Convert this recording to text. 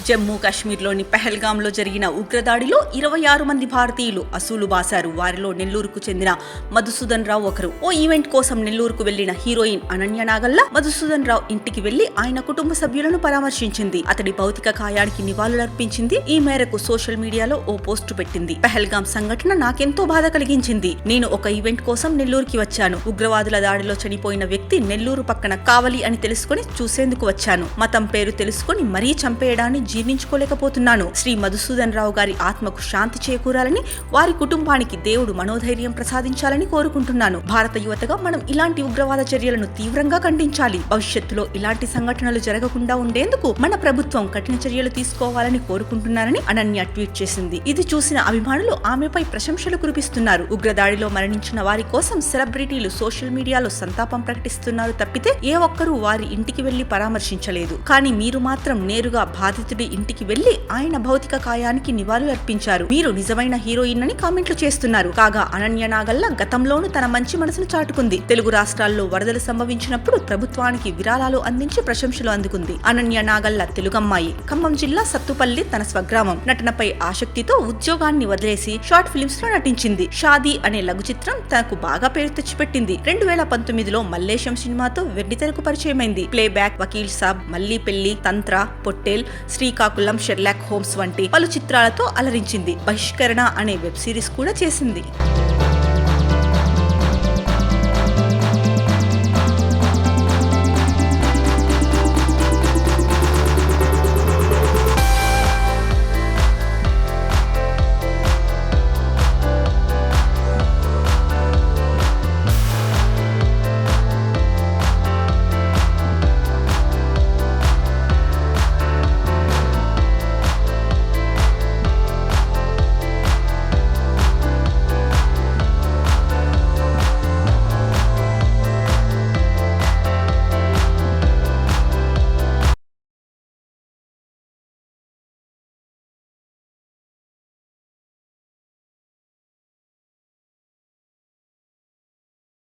జమ్మూ కాశ్మీర్లోని పెహల్గాంలో జరిగిన ఉగ్రదాడిలో 26 మంది భారతీయులు అసూలు బాశారు. వారిలో నెల్లూరుకు చెందిన మధుసూదన్ రావు ఒకరు. ఓ ఈవెంట్ కోసం నెల్లూరుకు వెళ్లిన హీరోయిన్ అనన్య నాగల్లా మధుసూదన్ రావు ఇంటికి వెళ్లి ఆయన కుటుంబ సభ్యులను పరామర్శించింది. అతడి భౌతిక కాయానికి నివాళులర్పించింది. ఈ మేరకు సోషల్ మీడియాలో ఓ పోస్టు పెట్టింది. పెహల్గాం సంఘటన నాకెంతో బాధ కలిగించింది. నేను ఒక ఈవెంట్ కోసం నెల్లూరుకి వచ్చాను. ఉగ్రవాదుల దాడిలో చనిపోయిన వ్యక్తి నెల్లూరు పక్కన కావలి అని తెలుసుకుని చూసేందుకు వచ్చాను. మతం పేరు తెలుసుకుని మరీ చంపేయడాన్ని జీర్ణించుకోలేకపోతున్నాను. శ్రీ మధుసూదన్ రావు గారి ఆత్మకు శాంతి చేకూరాలని, వారి కుటుంబానికి దేవుడు మనోధైర్యం ప్రసాదించాలని కోరుకుంటున్నాను. భారత యువతగా మనం ఇలాంటి ఉగ్రవాద చర్యలను తీవ్రంగా ఖండించాలి. భవిష్యత్తులో ఇలాంటి సంఘటనలు జరగకుండా ఉండేందుకు మన ప్రభుత్వం కఠిన చర్యలు తీసుకోవాలని కోరుకుంటున్నారని అనన్య ట్వీట్ చేసింది. ఇది చూసిన అభిమానులు ఆమెపై ప్రశంసలు కురిపిస్తున్నారు. ఉగ్రదాడిలో మరణించిన వారి కోసం సెలబ్రిటీలు సోషల్ మీడియాలో సంతాపం ప్రకటిస్తున్నారు తప్పితే ఏ ఒక్కరూ వారి ఇంటికి వెళ్లి పరామర్శించలేదు. కానీ మీరు మాత్రం నేరుగా బాధితుడి ఇంటికి వెళ్లి ఆయన భౌతిక కాయానికి నివాళులు అర్పించారు. మీరు నిజమైన హీరోయిన్ అని కామెంట్లు చేస్తున్నారు. కాగా అనన్య నాగల్లా గతంలోనూ తన మంచి మనసును చాటుకుంది. తెలుగు రాష్ట్రాల్లో వరదలు సంభవించినప్పుడు ప్రభుత్వానికి విరాళాలు అందించి ప్రశంసలు అందుకుంది. అనన్య నాగల్లా తెలుగమ్మాయి. ఖమ్మం జిల్లా సత్తుపల్లి తన స్వగ్రామం. నటనపై ఆసక్తితో ఉద్యోగాన్ని వదిలేసి షార్ట్ ఫిల్మ్స్ లో నటించింది. షాదీ అనే లఘు చిత్రం తనకు బాగా పేరు తెచ్చిపెట్టింది. 2019లో మల్లేశం సినిమాతో వెండితెరకు పరిచయమైంది. ప్లేబ్యాక్, వకీల్ సాబ్, మల్లీ పెళ్లి, తంత్ర, పొట్టేల్, శ్రీకాకుళం, షెర్లాక్ హోమ్స్ వంటి పలు చిత్రాలతో అలరించింది. బహిష్కరణ అనే వెబ్ సిరీస్ కూడా చేసింది.